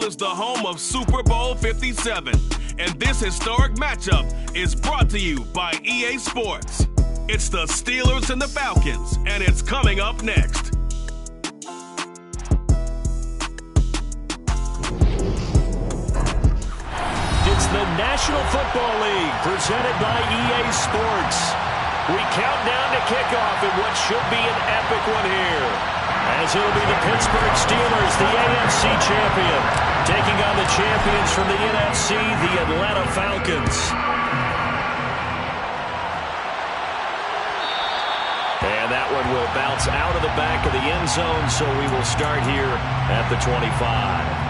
is the home of Super Bowl 57, and this historic matchup is brought to you by EA Sports. It's the Steelers and the Falcons, and it's coming up next. It's the National Football League presented by EA Sports. We count down to kickoff in what should be an epic one here, as it'll be the Pittsburgh Steelers, the AFC champion, taking on the champions from the NFC, the Atlanta Falcons. And that one will bounce out of the back of the end zone, so we will start here at the 25.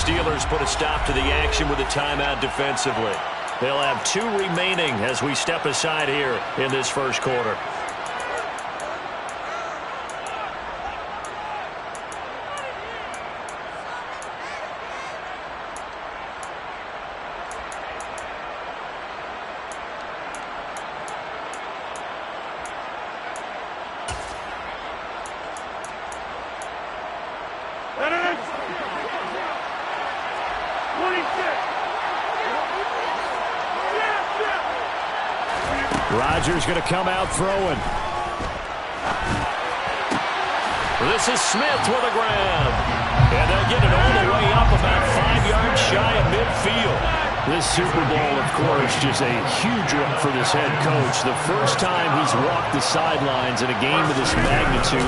Steelers put a stop to the action with a timeout defensively. They'll have 2 remaining as we step aside here in this first quarter. Rodgers going to come out throwing. This is Smith with a grab. And they'll get it all the way up about 5 yards shy of midfield. This Super Bowl, of course, just a huge one for this head coach. The first time he's walked the sidelines in a game of this magnitude.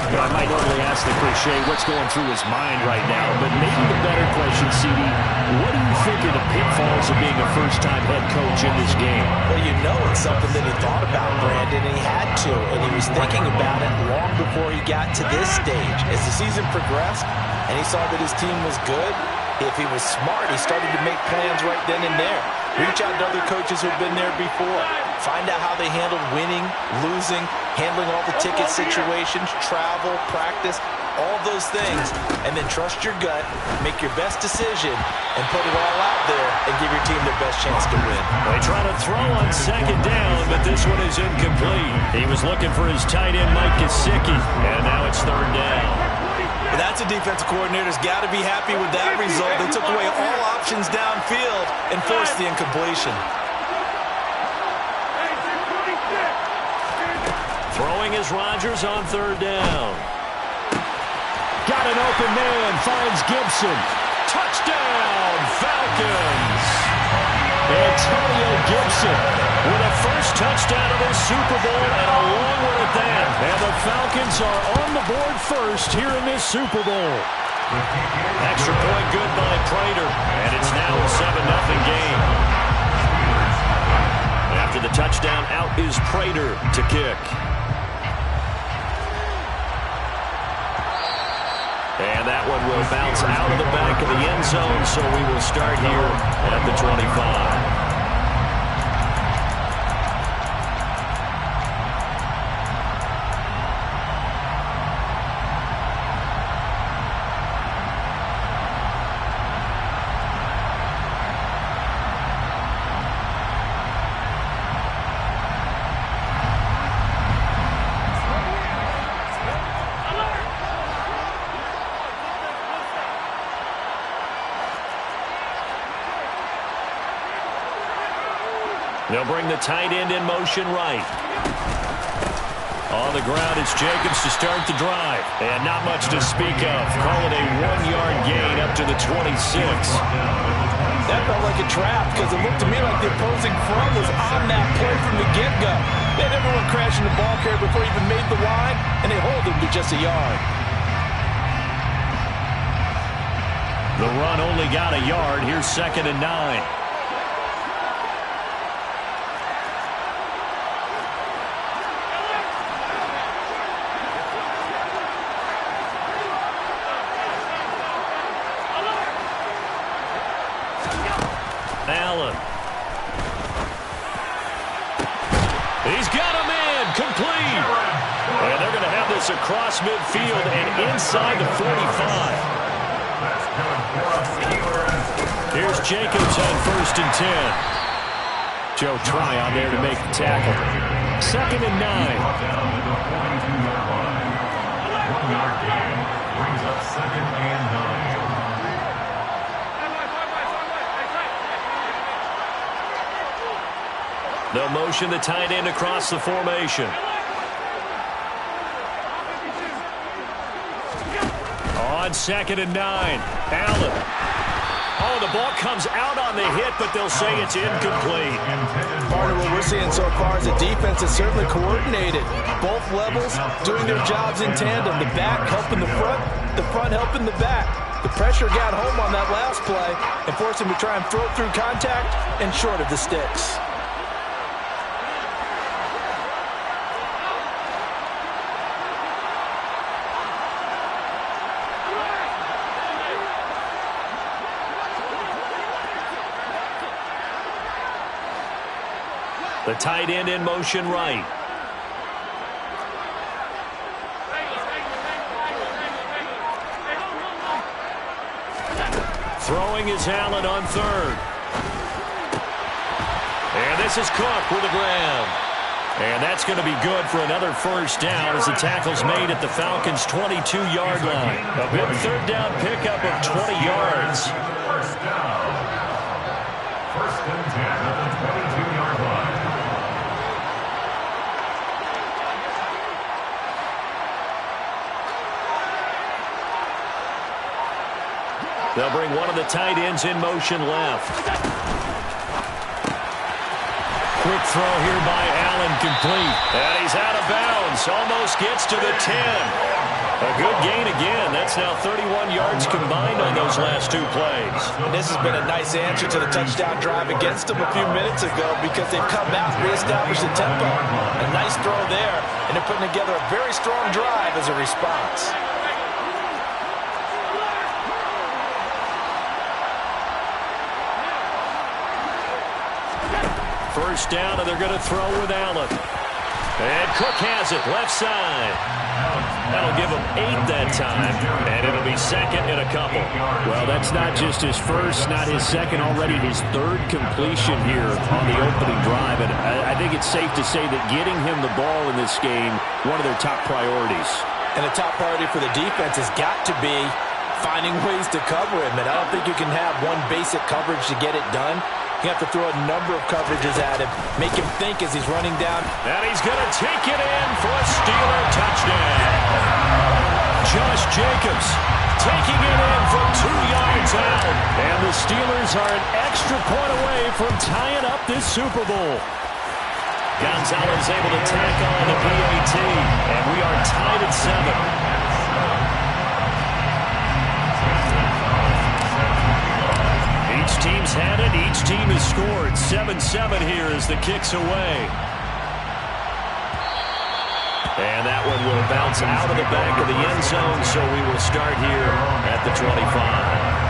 And I might normally ask the cliche, what's going through his mind right now? But maybe the better question, CD, what do you think are the pitfalls of being a first-time head coach in this game? Well, you know it's something that he thought about, Brandon, and he had to. And he was thinking about it long before he got to this stage. As the season progressed and he saw that his team was good, if he was smart, he started to make plans right then and there. Reach out to other coaches who've been there before. Find out how they handled winning, losing, handling all the ticket situations, travel, practice, all those things. And then trust your gut, make your best decision, and put it all out there and give your team their best chance to win. They try to throw on second down, but this one is incomplete. He was looking for his tight end, Mike Gesicki, and now it's third down. But that's a defensive coordinator's got to be happy with that result. They took away all options downfield and forced the incompletion. Throwing is Rodgers on third down. Got an open man, finds Gibson. Touchdown, Falcons! Antonio Gibson with a first touchdown of his Super Bowl and a long one at that. And the Falcons are on the board first here in this Super Bowl. Extra point good by Prater, and it's now a 7-0 game. After the touchdown, out is Prater to kick. And that one will bounce out of the back of the end zone, so we will start here at the 25. They'll bring the tight end in motion right. On the ground, it's Jacobs to start the drive. And not much to speak of. Call it a 1-yard gain up to the 26. That felt like a trap because it looked to me like the opposing front was on that play from the get-go. They had everyone crashing the ball carrier before he even made the line, and they hold him to just a yard. The run only got a yard. Here's 2nd and 9. Allen. He's got him in. Complete. And they're going to have this across midfield and inside the 45. Here's Jacobs on 1st and 10. Joe Tryon there to make the tackle. 2nd and 9. Brings up 2nd and 9. They'll motion the tight end across the formation. On 2nd and 9. Allen. Oh, the ball comes out on the hit, but they'll say it's incomplete. Part of what we're seeing so far is the defense is certainly coordinated. Both levels doing their jobs in tandem. The back helping the front helping the back. The pressure got home on that last play and forced him to try and throw it through contact and short of the sticks. The tight end in motion right. Throwing is Allen on 3rd. And this is Cook with a grab. And that's going to be good for another 1st down as the tackle's made at the Falcons' 22-yard line. A big 3rd down pickup of 20 yards. 1st down. 1st and 10 at the 22-yard line. They'll bring one of the tight ends in motion left. Quick throw here by Allen, complete. And he's out of bounds. Almost gets to the 10. A good gain again. That's now 31 yards combined on those last 2 plays. And this has been a nice answer to the touchdown drive against them a few minutes ago because they've come out and reestablished the tempo. A nice throw there, and they're putting together a very strong drive as a response. First down, and they're going to throw with Allen. And Cook has it, left side. That'll give him 8 that time, and it'll be 2nd and a couple. Well, that's not just his first, not his second, already his 3rd completion here on the opening drive. And I think it's safe to say that getting him the ball in this game, one of their top priorities. And the top priority for the defense has got to be finding ways to cover him. And I don't think you can have one basic coverage to get it done. You have to throw a number of coverages at him, make him think as he's running down. And he's going to take it in for a Steeler touchdown. Josh Jacobs taking it in from 2 yards out. And the Steelers are an extra point away from tying up this Super Bowl. Gonzalez able to tack on the PAT, and we are tied at 7. Each team's had it. Each team has scored. 7-7 here as the kick's away. And that one will bounce out of the back of the end zone, so we will start here at the 25.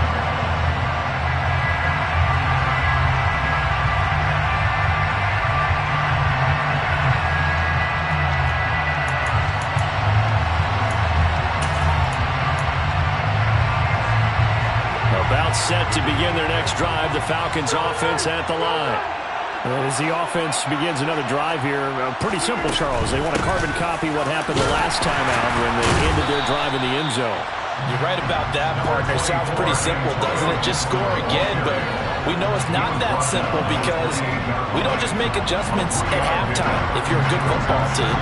Set to begin their next drive. The Falcons offense at the line. As the offense begins another drive here, pretty simple, Charles. They want to carbon copy what happened the last time out when they ended their drive in the end zone. You're right about that, partner. Sounds pretty simple, doesn't it? Just score again, but we know it's not that simple because we don't just make adjustments at halftime if you're a good football team.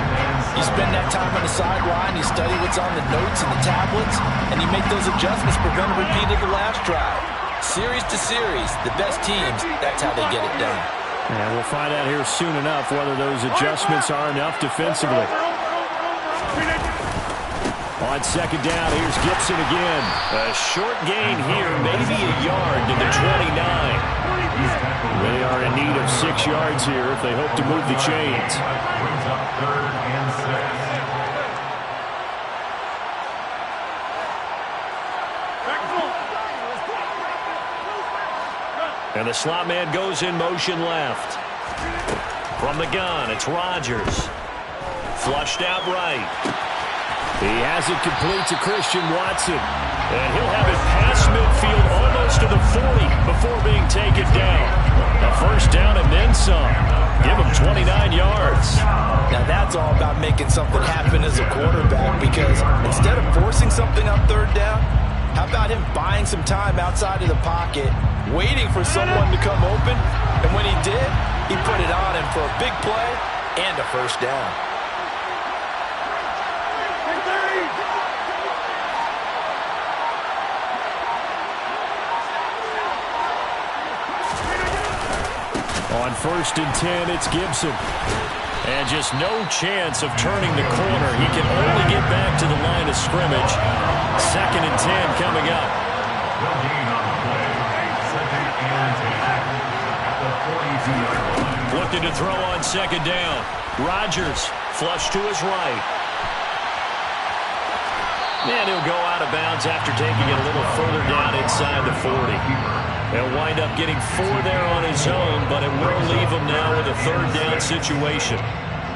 You spend that time on the sideline, you study what's on the notes and the tablets, and you make those adjustments, prevent a repeat of the last drive. Series to series, the best teams, that's how they get it done. And we'll find out here soon enough whether those adjustments are enough defensively. On 2nd down, here's Gibson again. A short gain here, maybe a yard to the 29. They are in need of 6 yards here if they hope to move the chains. Brings up 3rd and 6. And the slot man goes in motion left. From the gun, it's Rodgers. Flushed out right. He has it complete to Christian Watson. And he'll have it past midfield almost to the 40 before being taken down. A first down and then some. Give him 29 yards. Now that's all about making something happen as a quarterback, because instead of forcing something on third down, how about him buying some time outside of the pocket, waiting for someone to come open, and when he did, he put it on him for a big play and a first down. On 1st and 10, it's Gibson. And just no chance of turning the corner. He can only get back to the line of scrimmage. 2nd and 10 coming up. Looking to throw on 2nd down. Rodgers flush to his right. And he'll go out of bounds after taking it a little further down inside the 40. He'll wind up getting 4 there on his own, but it will leave him now with a 3rd down situation.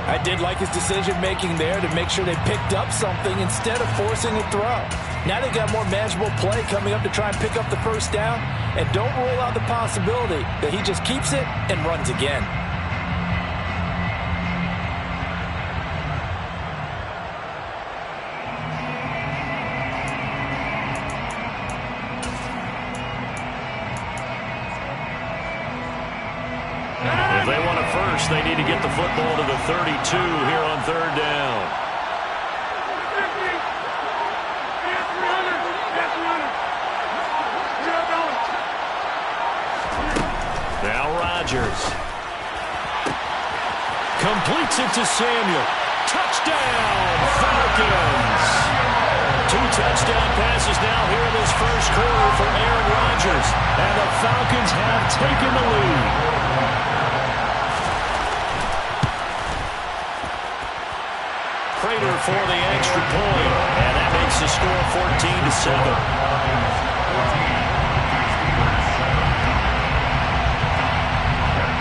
I did like his decision-making there to make sure they picked up something instead of forcing a throw. Now they got more manageable play coming up to try and pick up the first down, and don't rule out the possibility that he just keeps it and runs again. If they want a first, they need to get the football to the 32 here on 3rd down. Now Rodgers. Completes it to Samuel. Touchdown, Falcons! 2 touchdown passes now here in this first quarter for Aaron Rodgers. And the Falcons have taken the lead. Prater for the extra point, and that makes the score 14-7.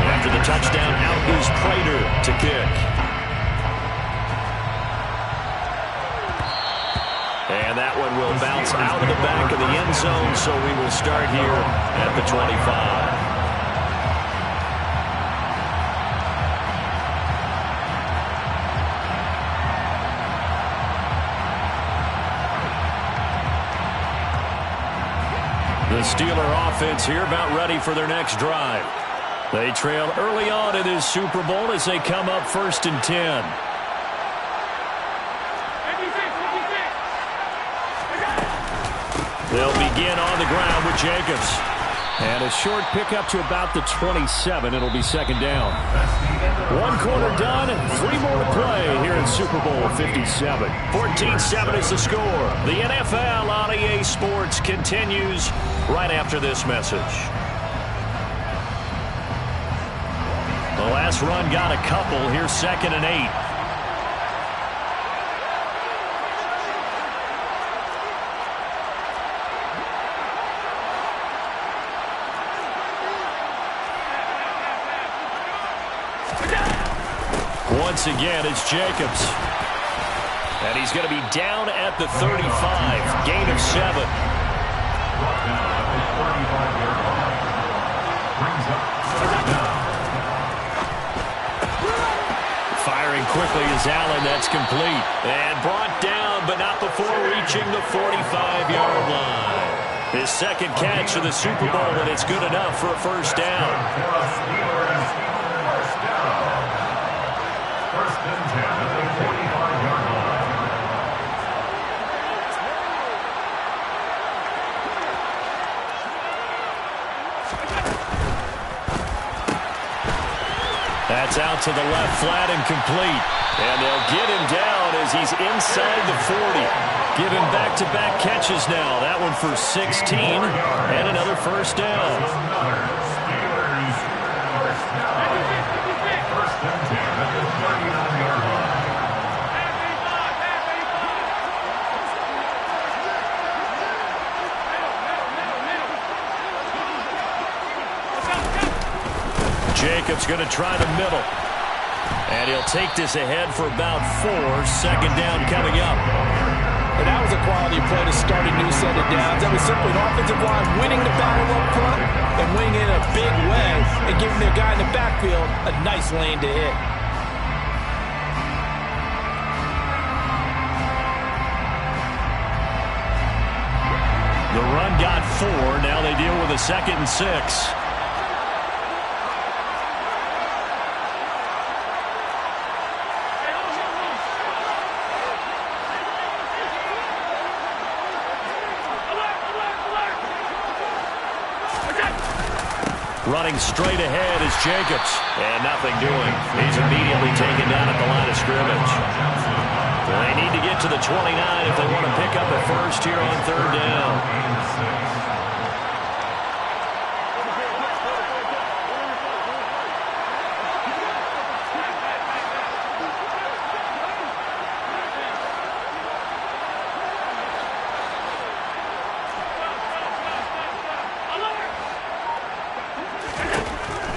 After the touchdown, out is Prater to kick. And that one will bounce out of the back of the end zone, so we will start here at the 25. The Steeler offense here about ready for their next drive. They trail early on in this Super Bowl as they come up 1st and 10. They'll begin on the ground with Jacobs. And a short pickup to about the 27. It'll be 2nd down. 1 quarter done, 3 more to play here in Super Bowl 57. 14-7 is the score. The NFL on EA Sports continues right after this message. The last run got a couple. Here's 2nd and 8. Once again, it's Jacobs. And he's going to be down at the 35. Gain of 7. Firing quickly is Allen. That's complete. And brought down, but not before reaching the 45-yard line. His 2nd catch of the Super Bowl, and it's good enough for a first down. That's out to the left, flat and complete. And they'll get him down as he's inside the 40. Give him back-to-back catches now. That one for 16 and another first down. Jacobs going to try the middle. And he'll take this ahead for about 4. Second down coming up. And that was a quality play to start a new set of downs. That was simply an offensive line winning the battle up front and winning it in a big way and giving their guy in the backfield a nice lane to hit. The run got 4. Now they deal with a 2nd and 6. Running straight ahead is Jacobs. And nothing doing. He's immediately taken down at the line of scrimmage. They need to get to the 29 if they want to pick up a first here on 3rd down.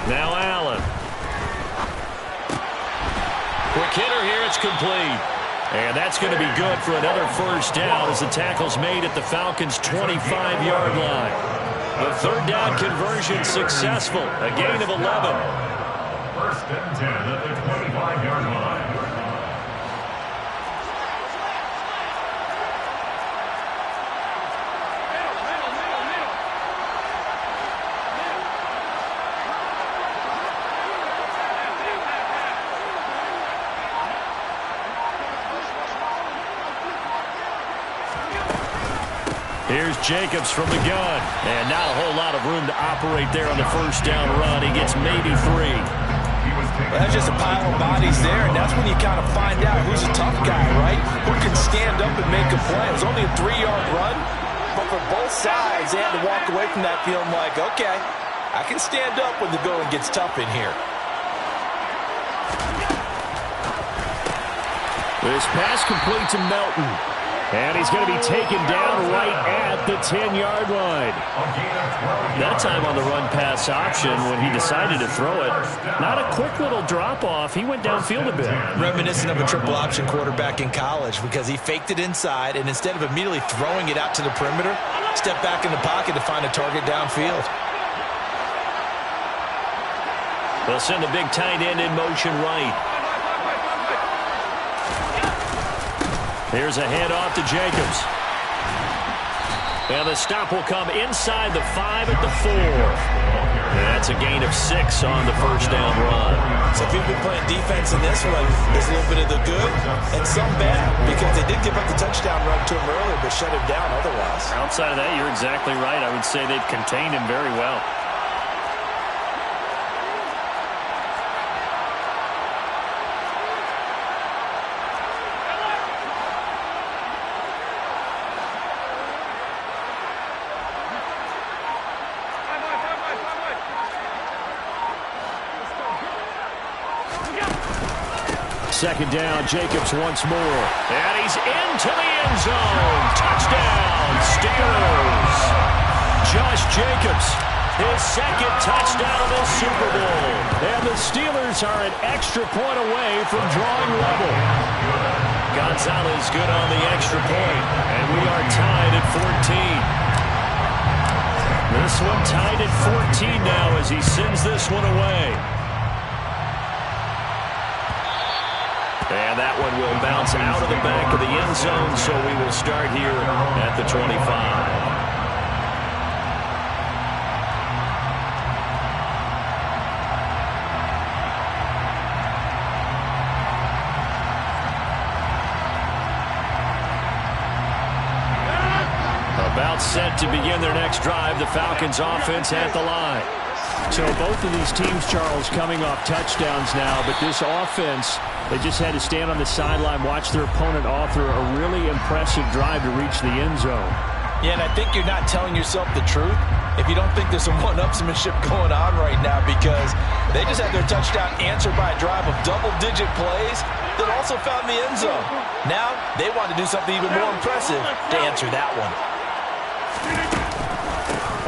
Now Allen. Quick hitter here. It's complete. And that's going to be good for another first down as the tackle's made at the Falcons' 25-yard line. The 3rd down conversion successful. A gain of 11. 1st and 10 at the 25-yard line. Here's Jacobs from the gun. And not a whole lot of room to operate there on the first down run. He gets maybe 3. Well, that's just a pile of bodies there, and that's when you kind of find out who's a tough guy, right? Who can stand up and make a play. It was only a 3-yard run, but for both sides, they had to walk away from that feeling like, okay, I can stand up when the going gets tough in here. This pass complete to Melton. And he's going to be taken down right at the 10-yard line. That time on the run-pass option when he decided to throw it. Not a quick little drop-off. He went downfield a bit. Reminiscent of a triple-option quarterback in college because he faked it inside, and instead of immediately throwing it out to the perimeter, stepped back in the pocket to find a target downfield. They'll send the big tight end in motion right. Here's a handoff to Jacobs. And the stop will come inside the 5 at the 4. And that's a gain of 6 on the first down run. So if you've been playing defense in this one, there's a little bit of the good and some bad because they did give up the touchdown run to him earlier but shut him down otherwise. Outside of that, you're exactly right. I would say they've contained him very well. Second down, Jacobs once more. And he's into the end zone. Touchdown, Steelers. Josh Jacobs, his 2nd touchdown of the Super Bowl. And the Steelers are an extra point away from drawing level. Gonzalez good on the extra point. And we are tied at 14. This one tied at 14 now as he sends this one away. And that one will bounce out of the back of the end zone, so we will start here at the 25. About set to begin their next drive, the Falcons offense at the line. So both of these teams, Charles, coming off touchdowns now, but this offense, they just had to stand on the sideline, watch their opponent author a really impressive drive to reach the end zone. Yeah, and I think you're not telling yourself the truth if you don't think there's some one-upsmanship going on right now because they just had their touchdown answered by a drive of double-digit plays that also found the end zone. Now they want to do something even more impressive to answer that one.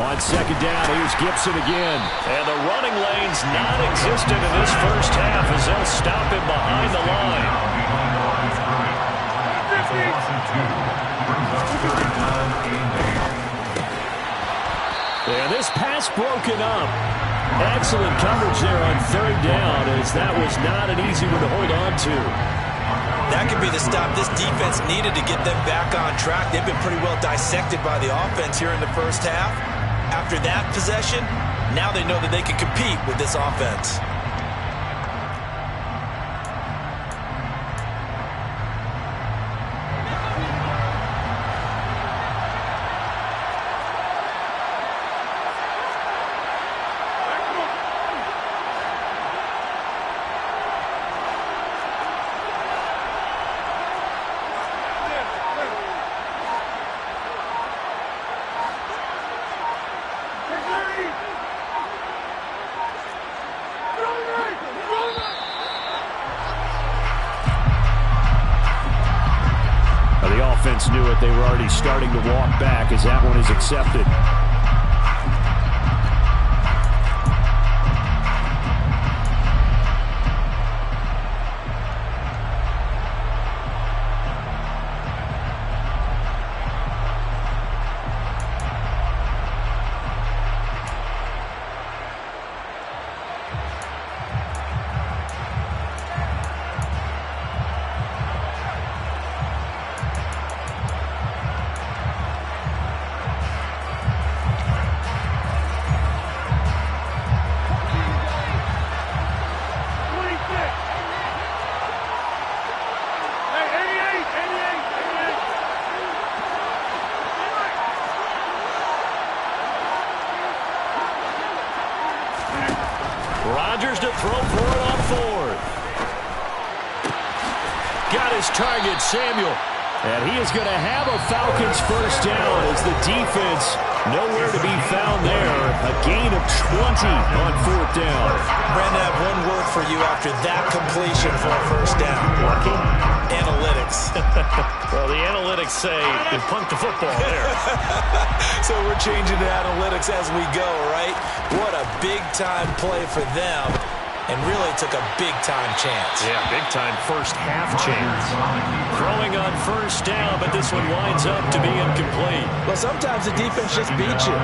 On second down, here's Gibson again. And the running lane's non-existent in this first half as they'll stop him behind the line. And this pass broken up. Excellent coverage there on third down, as that was not an easy one to hold on to. That could be the stop this defense needed to get them back on track. They've been pretty well dissected by the offense here in the first half. After that possession, now they know that they can compete with this offense. Knew it. They were already starting to walk back as that one is accepted. Rodgers to throw for it on fourth. Got his target, Samuel. And he is going to have a Falcons first down as the defense nowhere to be found there. A gain of 20 on fourth down. Brandon, I have one word for you after that completion for a first down. Lucky? Analytics. Well, the analytics say you punked the football there. So we're changing to analytics as we go, right? What a big-time play for them, and really took a big-time chance. Yeah, big-time first-half chance. Throwing on first down, but this one winds up to be incomplete. Well, sometimes the defense just beats you.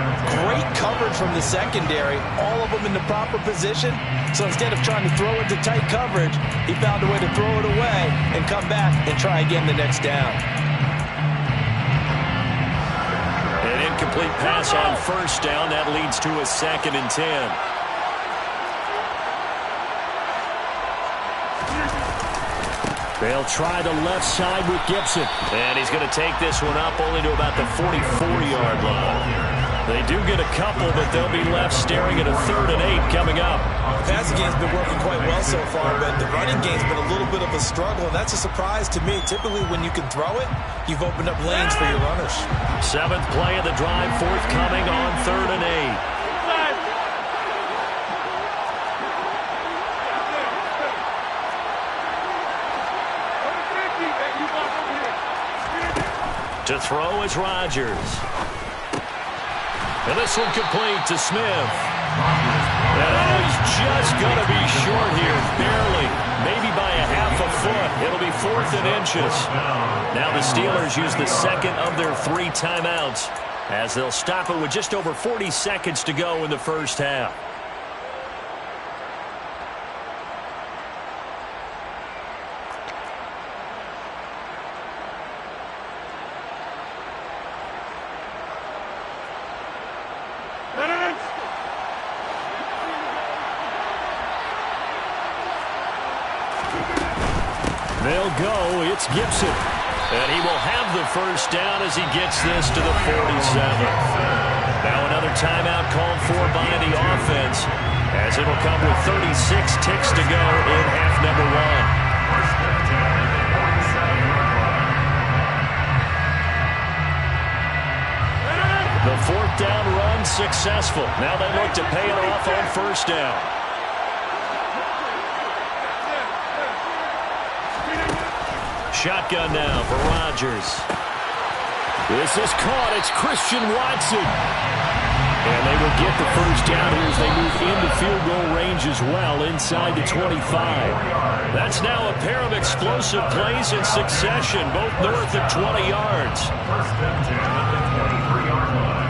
Great coverage from the secondary, all of them in the proper position. So instead of trying to throw into tight coverage, he found a way to throw it away and come back and try again the next down. An incomplete pass on first down. That leads to a 2nd and 10. They'll try the left side with Gibson. And he's going to take this one up only to about the 44-yard line. They do get a couple, but they'll be left staring at a 3rd and 8 coming up. The passing game's been working quite well so far, but the running game's been a little bit of a struggle, and that's a surprise to me. Typically, when you can throw it, you've opened up lanes for your runners. 7th play of the drive, forthcoming on 3rd and 8. To throw is Rodgers. And this one complete to Smith. And he's just going to be short here, barely. Maybe by a half a foot. It'll be 4th and inches. Now the Steelers use the 2nd of their 3 timeouts as they'll stop it with just over 40 seconds to go in the first half. They'll go. It's Gibson. And he will have the first down as he gets this to the 47th. Now another timeout called for by the offense as it'll come with 36 ticks to go in half number 1. The 4th down run successful. Now they look to pay it off on first down. Shotgun now for Rodgers. This is caught. It's Christian Watson. And they will get the first down here as they move into field goal range as well, inside the 25. That's now a pair of explosive plays in succession, both north of 20 yards. First and 10 at the 23-yard line.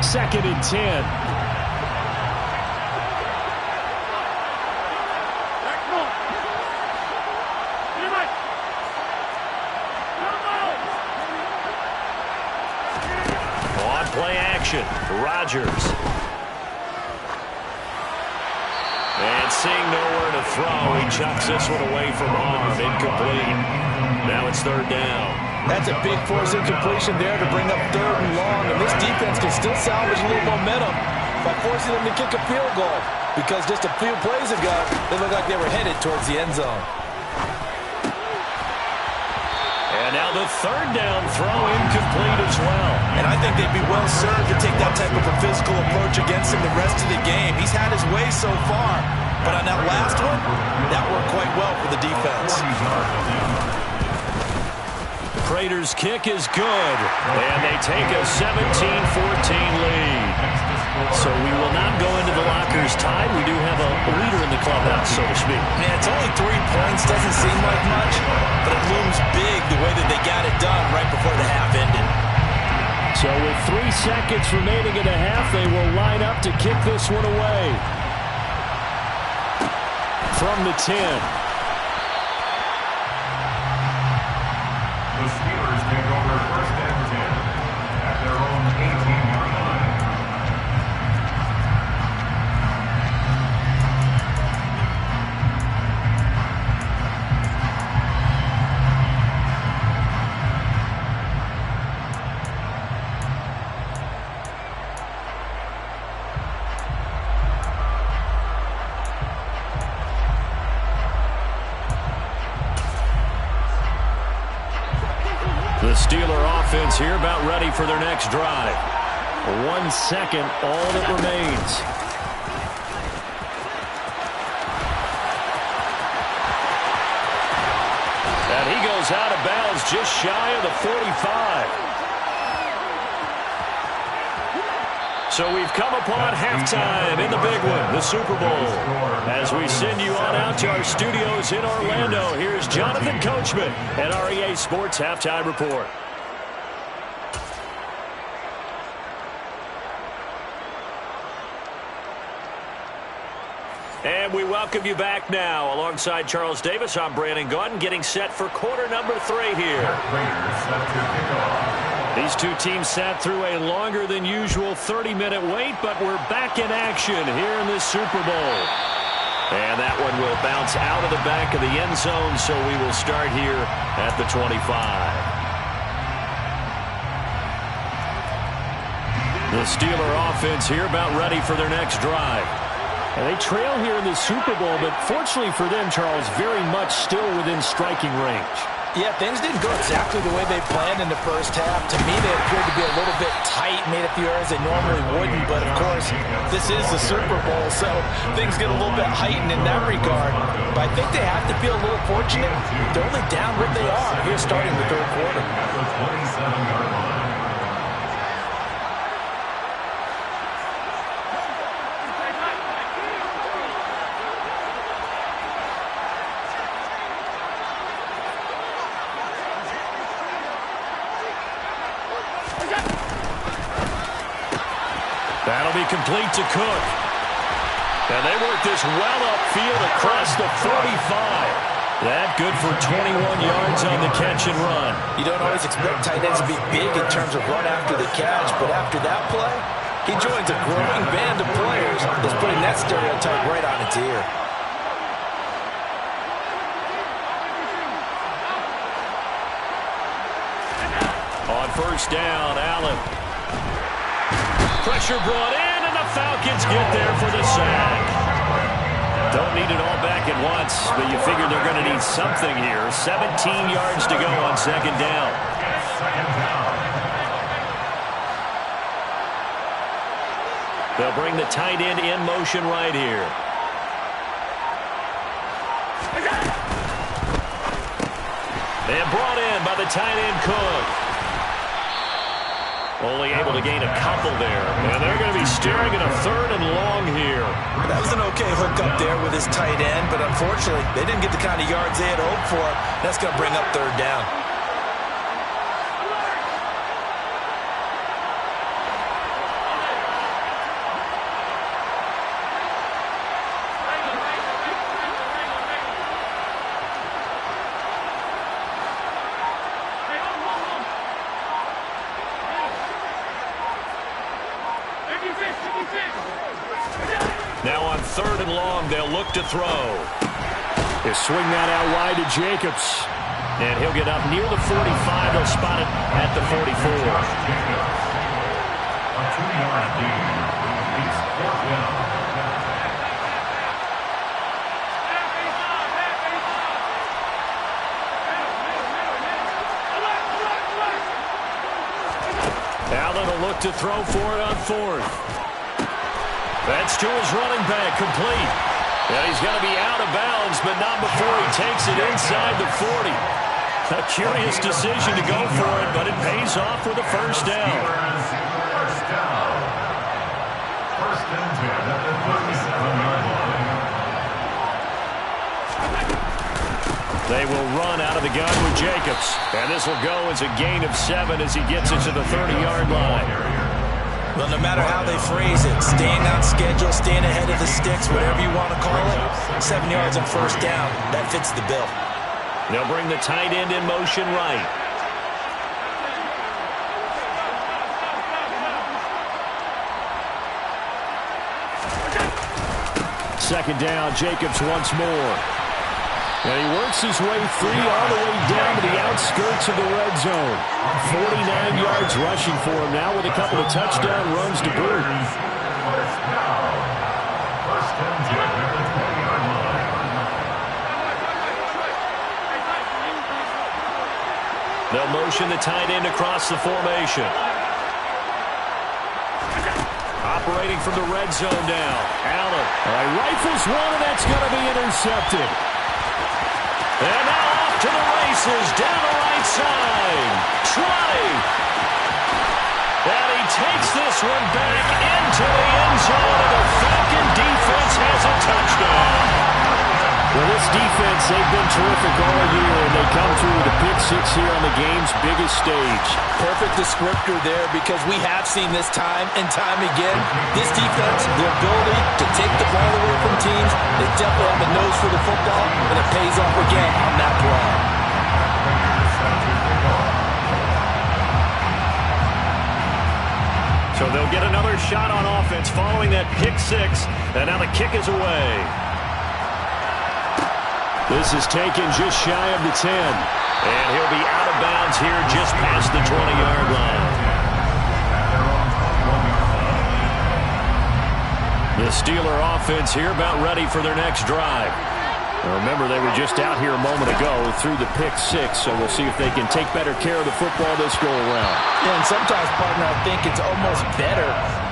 Second and 10. Play action. Rodgers. And seeing nowhere to throw, he chucks this one away from arm. Incomplete. Now it's third down. That's a big force incompletion there to bring up third and long. And this defense can still salvage a little momentum by forcing them to kick a field goal. Because just a few plays ago, they looked like they were headed towards the end zone. And now the third down throw incomplete as well. And I think they'd be well served to take that type of a physical approach against him the rest of the game. He's had his way so far, but on that last one, that worked quite well for the defense. Prater's kick is good, and they take a 17-14 lead. So we will not go into the lockers tied. We do have a leader in the clubhouse, so to speak. Man, it's only 3 points. Doesn't seem like much, but it looms big the way that they got it done right before the half ended. So with 3 seconds remaining in the half, they will line up to kick this one away. From the 10. The Steelers take over first and 10 at their own 18-yard line. The Steeler offense here about ready for their next drive. 1 second, all that remains. And he goes out of bounds just shy of the 45. So we've come upon halftime in the big one, the Super Bowl. As we send you on out to our studios in Orlando, here's Jonathan Coachman at our EA Sports Halftime Report. And we welcome you back now. Alongside Charles Davis, I'm Brandon Gaudin, getting set for quarter number 3 here. These two teams sat through a longer than usual 30-minute wait, but we're back in action here in this Super Bowl. And that one will bounce out of the back of the end zone, so we will start here at the 25. The Steeler offense here about ready for their next drive. And they trail here in the Super Bowl, but fortunately for them, Charles, very much still within striking range. Yeah, things didn't go exactly the way they planned in the first half. To me, they appeared to be a little bit tight, made a few errors they normally wouldn't. But, of course, this is the Super Bowl, so things get a little bit heightened in that regard. But I think they have to feel a little fortunate. They're only down what they are here starting the third quarter. At the 27-yard line. That'll be complete to Cook. And they work this well upfield across the 45. That good for 21 yards on the catch and run. You don't always expect tight ends to be big in terms of run after the catch, but after that play, he joins a growing band of players that's putting that stereotype right on its ear. On first down, Allen. Pressure brought in, and the Falcons get there for the sack. Don't need it all back at once, but you figure they're going to need something here. 17 yards to go on second down. They'll bring the tight end in motion right here. And brought in by the tight end Cook. Only able to gain a couple there. And they're going to be staring at a 3rd and long here. That was an okay hook up there with his tight end, but unfortunately, they didn't get the kind of yards they had hoped for. That's going to bring up 3rd down. Now on 3rd and long, they'll look to throw. They swing that out wide to Jacobs. And he'll get up near the 45. They'll spot it at the 44. A 2-yard gain. It's 4th down. Allen will look to throw for it on 4th. That's to his running back, complete. And he's going to be out of bounds, but not before he takes it inside the 40. A curious decision to go for it, but it pays off with a 1st down. First down. 1st and 10 at the 37-yard line. They will run out of the gun with Jacobs. And this will go as a gain of 7 as he gets it to the 30-yard line. Well, no matter how they phrase it, staying on schedule, staying ahead of the sticks, whatever you want to call it, 7 yards on 1st down, that fits the bill. They'll bring the tight end in motion right. Second down, Jacobs once more. And he works his way free all the way down to the outskirts of the red zone. 49 yards rushing for him now with a couple of touchdown runs to boot. First down. 1st and 10 at the 20-yard line. They'll motion the tight end across the formation. Operating from the red zone now. Allen. Rifles one, and that's going to be intercepted. And now off to the races, down the right side. Trotting. And he takes this one back into the end zone, and the Falcon defense has a touchdown. Well, this defense, they've been terrific all year, and they come through with a pick 6 here on the game's biggest stage. Perfect descriptor there, because we have seen this time and time again. This defense, their ability to take the ball away from teams, they definitely have a nose for the football, and it pays off again on that play. So they'll get another shot on offense following that pick 6, and now the kick is away. This is taken just shy of the 10. And he'll be out of bounds here just past the 20-yard line. The Steeler offense here about ready for their next drive. Now remember, they were just out here a moment ago through the pick 6, so we'll see if they can take better care of the football this go-around. Yeah, and sometimes, partner, I think it's almost better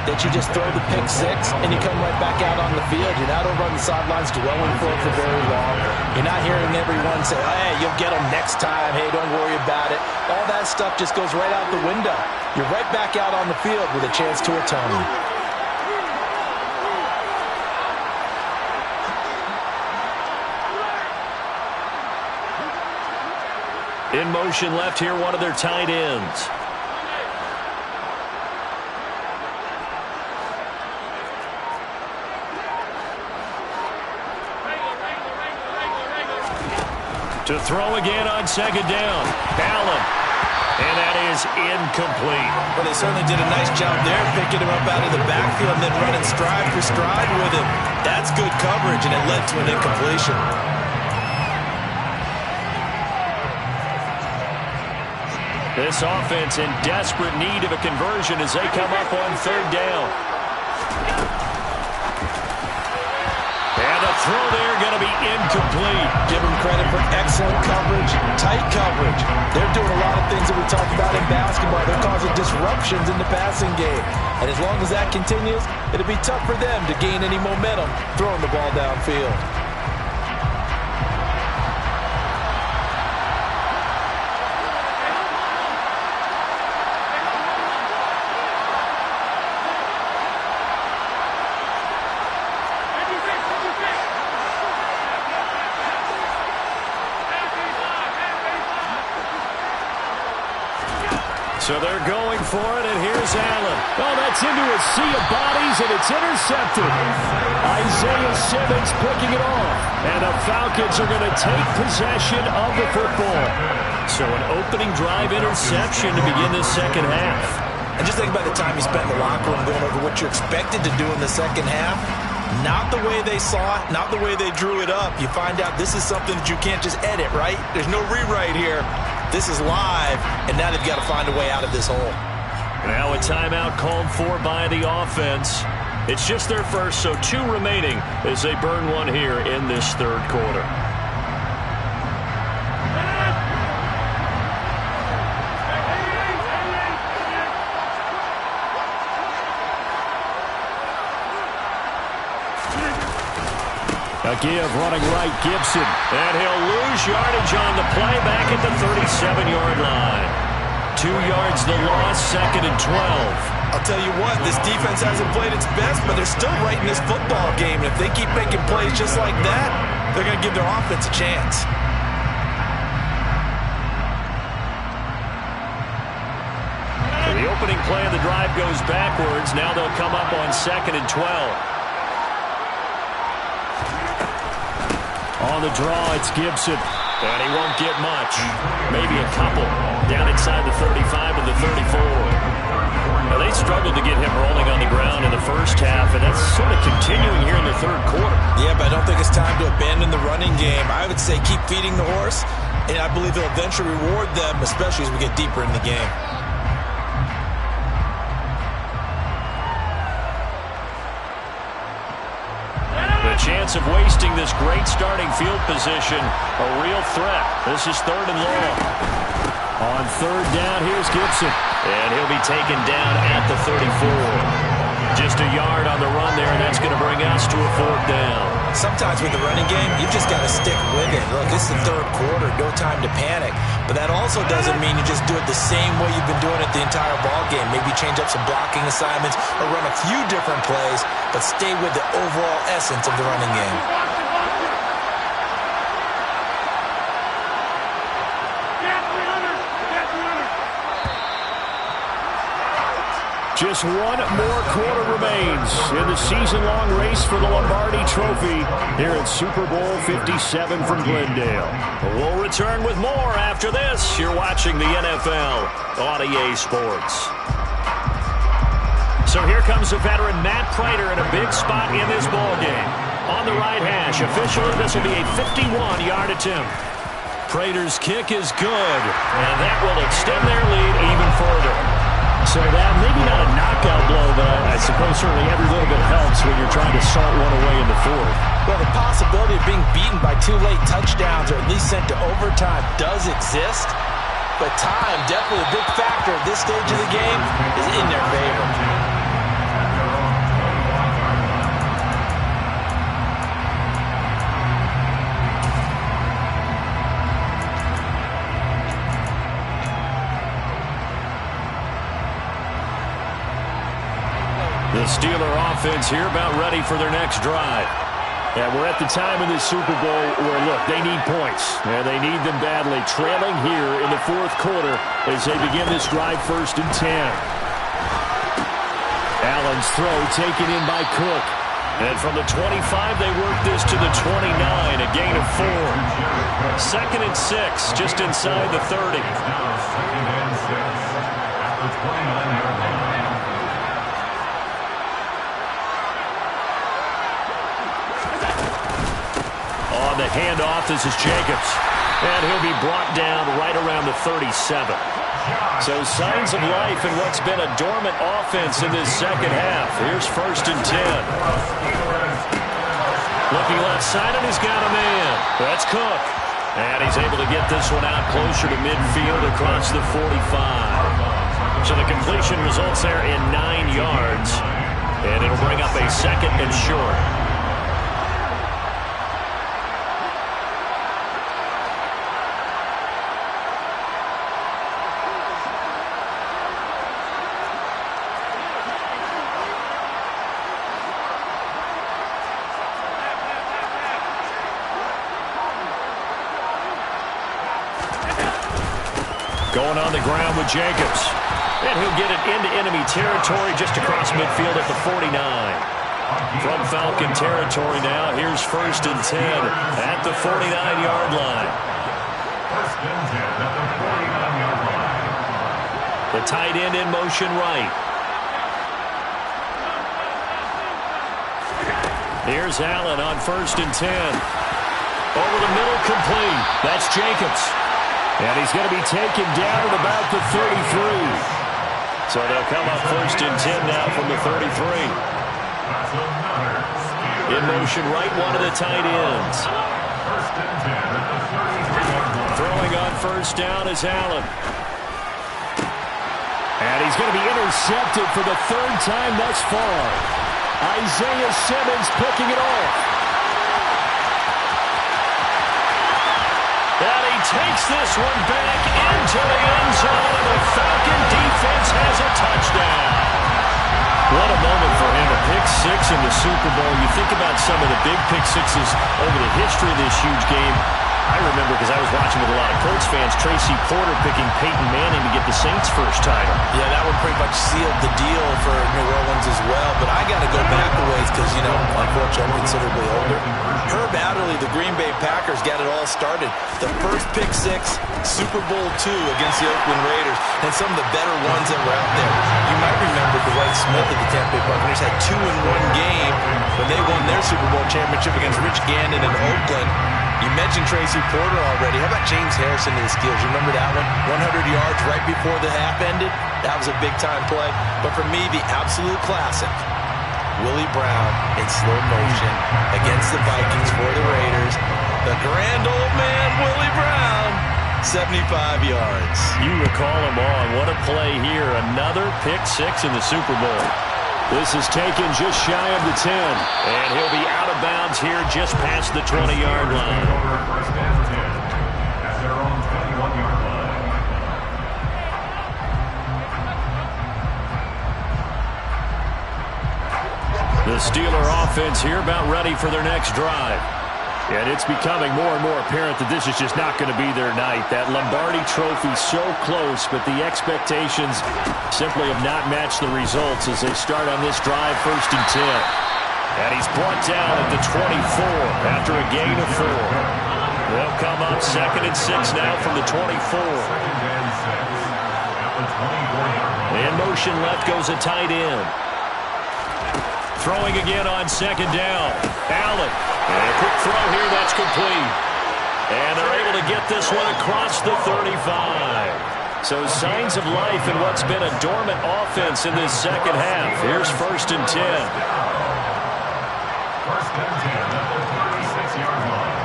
that you just throw the pick 6 and you come right back out on the field. You're not over on the sidelines dwelling for it for very long. You're not hearing everyone say, hey, you'll get them next time. Hey, don't worry about it. All that stuff just goes right out the window. You're right back out on the field with a chance to atone. In motion left here, one of their tight ends. To throw again on second down. Allen. And that is incomplete. Well, they certainly did a nice job there, picking him up out of the backfield and then running stride for stride with him. That's good coverage, and it led to an incompletion. This offense in desperate need of a conversion as they come up on third down. And a throw there going to be incomplete. Give him credit for Excellent coverage, tight coverage. They're doing a lot of things that we talked about in basketball. They're causing disruptions in the passing game. And as long as that continues, it'll be tough for them to gain any momentum throwing the ball downfield. So they're going for it, and here's Allen. Oh, that's into a sea of bodies, and it's intercepted. Isaiah Simmons picking it off. And the Falcons are going to take possession of the football. So an opening drive interception to begin this second half. And just think about the time you spent in the locker room going over what you expected to do in the second half. Not the way they saw it, not the way they drew it up. You find out this is something that you can't just edit, right? There's no rewrite here. This is live, and now they've got to find a way out of this hole. Now a timeout called for by the offense. It's just their first, so 2 remaining as they burn one here in this third quarter. A give running right, Gibson. And he'll lose yardage on the play back at the 37-yard line. 2 yards the loss, 2nd and 12. I'll tell you what, this defense hasn't played its best, but they're still right in this football game. And if they keep making plays just like that, they're going to give their offense a chance. So the opening play of the drive goes backwards. Now they'll come up on 2nd and 12. On the draw, it's Gibson. And he won't get much. Maybe a couple. Down inside the 35 and the 34. Now, they struggled to get him rolling on the ground in the first half, and that's sort of continuing here in the third quarter. Yeah, but I don't think it's time to abandon the running game. I would say keep feeding the horse, and I believe it'll eventually reward them, especially as we get deeper in the game. Chance of wasting this great starting field position. A real threat. This is 3rd and long. On 3rd down, here's Gibson. And he'll be taken down at the 34. Just a yard on the run there, and that's going to bring us to a 4th down. Sometimes with the running game, you just got to stick with it. Look, this is the third quarter, no time to panic. But that also doesn't mean you just do it the same way you've been doing it the entire ball game. Maybe change up some blocking assignments or run a few different plays, but stay with the overall essence of the running game. Just one more quarter remains in the season-long race for the Lombardi Trophy here at Super Bowl 57 from Glendale. We'll return with more after this. You're watching the NFL on EA Sports. So here comes the veteran Matt Prater in a big spot in this ballgame. On the right hash, officially this will be a 51-yard attempt. Prater's kick is good, and that will extend their lead even further. So that maybe not a knockout blow, but I suppose certainly every little bit helps when you're trying to salt one away in the 4th. Well, the possibility of being beaten by 2 late touchdowns or at least sent to overtime does exist, but time, definitely a big factor at this stage of the game, is in their favor. The Steeler offense here about ready for their next drive. And we're at the time in this Super Bowl where, look, they need points. And they need them badly. Trailing here in the 4th quarter as they begin this drive 1st and 10. Allen's throw taken in by Cook. And from the 25, they work this to the 29, a gain of 4. 2nd and 6, just inside the 30. Now 2nd and 6 at the 29-yard line. On the handoff, this is Jacobs. And he'll be brought down right around the 37. So signs of life in what's been a dormant offense in this second half. Here's 1st and 10. Looking left side, and he's got a man. That's Cook. And he's able to get this one out closer to midfield across the 45. So the completion results there in 9 yards. And it'll bring up a 2nd and short. Going on the ground with Jacobs. And he'll get it into enemy territory just across midfield at the 49. From Falcon territory now, here's 1st and 10 at the 49-yard line. 1st and 10 at the 49-yard line. The tight end in motion right. Here's Allen on 1st and 10. Over the middle, complete. That's Jacobs. And he's going to be taken down at about the 33. So they'll come up 1st and 10 now from the 33. In motion right, one of the tight ends. 1st and 10 at the 33. Throwing on 1st down is Allen. And he's going to be intercepted for the 3rd time thus far. Isaiah Simmons picking it off. And he takes this one back into the end zone, and the Falcon defense has a touchdown. What a moment for him, a pick-6 in the Super Bowl. You think about some of the big pick-6s over the history of this huge game. I remember, because I was watching with a lot of Colts fans, Tracy Porter picking Peyton Manning to get the Saints' first title. Yeah, that one pretty much sealed the deal for New Orleans as well. But I got to go back a ways because, you know, unfortunately, I'm considerably older. Herb Adderley, the Green Bay Packers, got it all started. The first pick-6, Super Bowl II against the Oakland Raiders, and some of the better ones that were out there. You might remember Dwight Smith of the Tampa Bay Buccaneers had 2 in one game when they won their Super Bowl championship against Rich Gannon in Oakland. You mentioned Tracy Porter already. How about James Harrison to the Steelers? You remember that one? 100 yards right before the half ended? That was a big-time play. But for me, the absolute classic, Willie Brown in slow motion against the Vikings for the Raiders. The grand old man, Willie Brown, 75 yards. You recall him on. What a play here. Another pick-6 in the Super Bowl. This is taken just shy of the 10. And he'll be out of bounds here just past the 20-yard line. 1st and 10 at their own 21-yard line. The Steeler offense here about ready for their next drive. And it's becoming more and more apparent that this is just not going to be their night. That Lombardi trophy so close, but the expectations simply have not matched the results as they start on this drive 1st and 10. And he's brought down at the 24 after a gain of 4. They'll come up 2nd and 6 now from the 24. 2nd and 6 at the 24-yard line. In motion left goes a tight end. Throwing again on 2nd down. Allen. And a quick throw here, that's complete. And they're able to get this one across the 35. So signs of life in what's been a dormant offense in this second half. Here's 1st and 10. 1st and 10 at the 36-yard line.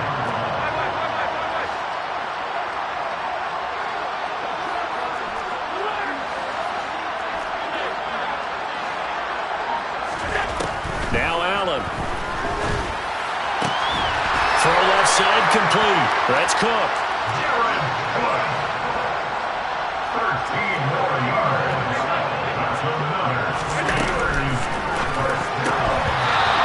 Now Allen. Throw left side complete. That's Cook. 13 more yards. That's another Steelers first down.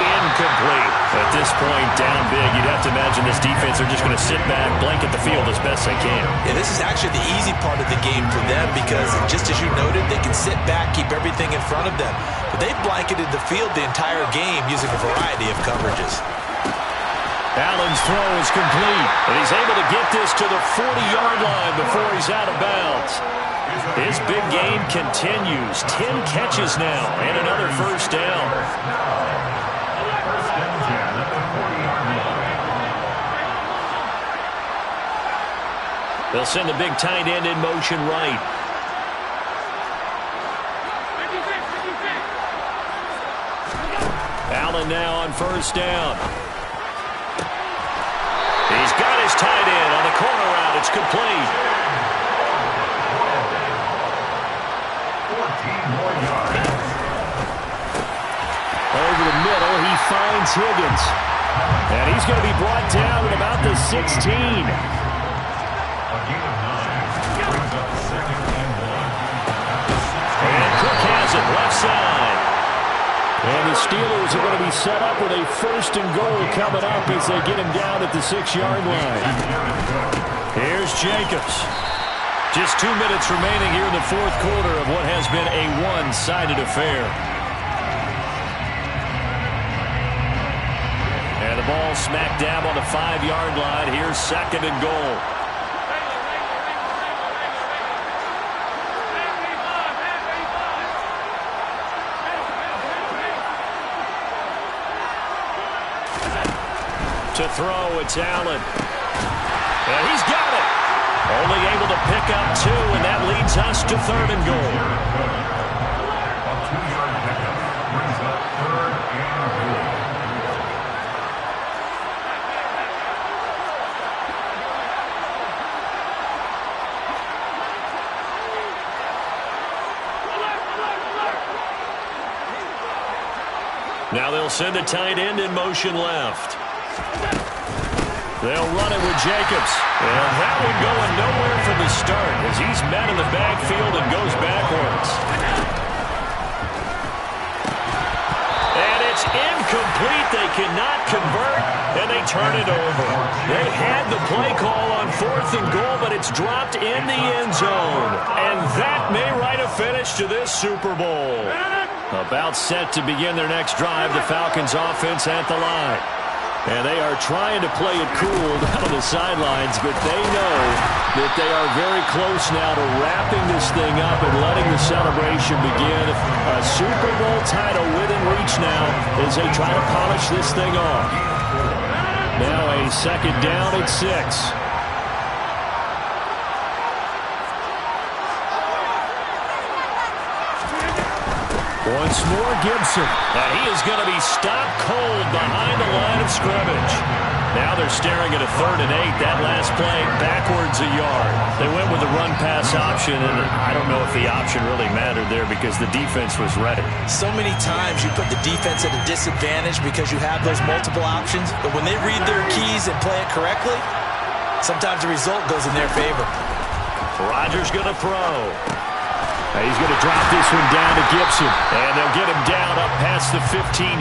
Incomplete. At this point, down big. You'd have to imagine this defense are just going to sit back, blanket the field as best they can. Yeah, this is actually the easy part of the game for them because, just as you noted, they can sit back, keep everything in front of them. But they've blanketed the field the entire game using a variety of coverages. Allen's throw is complete, and he's able to get this to the 40-yard line before he's out of bounds. His big game continues. 10 catches now, and another first down. 1st and 10 at the 40-yard line. They'll send the big tight end in motion right. Allen now on 1st down. He's got his tight end on the corner route. It's complete. 14 more yards. Over the middle, he finds Higgins. And he's going to be brought down at about the 16. A gain of 9 brings up 2nd and 1. And Cook has it left side. And the Steelers are going to be set up with a 1st and goal coming up as they get him down at the 6-yard line. Here's Jacobs. Just 2 minutes remaining here in the 4th quarter of what has been a one-sided affair. And the ball smack dab on the 5-yard line. Here's 2nd and goal. To throw, it's Allen. And he's got it. Only able to pick up 2, and that leads us to 3rd and goal. A 2-yard pickup brings up 3rd and goal. Now they'll send the tight end in motion left. They'll run it with Jacobs. And that one going nowhere from the start as he's met in the backfield and goes backwards. And it's incomplete. They cannot convert, and they turn it over. They had the play call on 4th and goal, but it's dropped in the end zone. And that may write a finish to this Super Bowl. About set to begin their next drive, the Falcons offense at the line. And they are trying to play it cool down on the sidelines, but they know that they are very close now to wrapping this thing up and letting the celebration begin. A Super Bowl title within reach now as they try to polish this thing off. Now a 2nd down at 6. Once more, Gibson. And he is going to be stopped cold behind the line of scrimmage. Now they're staring at a 3rd and 8. That last play backwards a yard. They went with the run-pass option, and I don't know if the option really mattered there because the defense was ready. So many times you put the defense at a disadvantage because you have those multiple options, but when they read their keys and play it correctly, sometimes the result goes in their favor. Rodgers going to throw. He's going to drop this one down to Gibson. And they'll get him down up past the 15-yard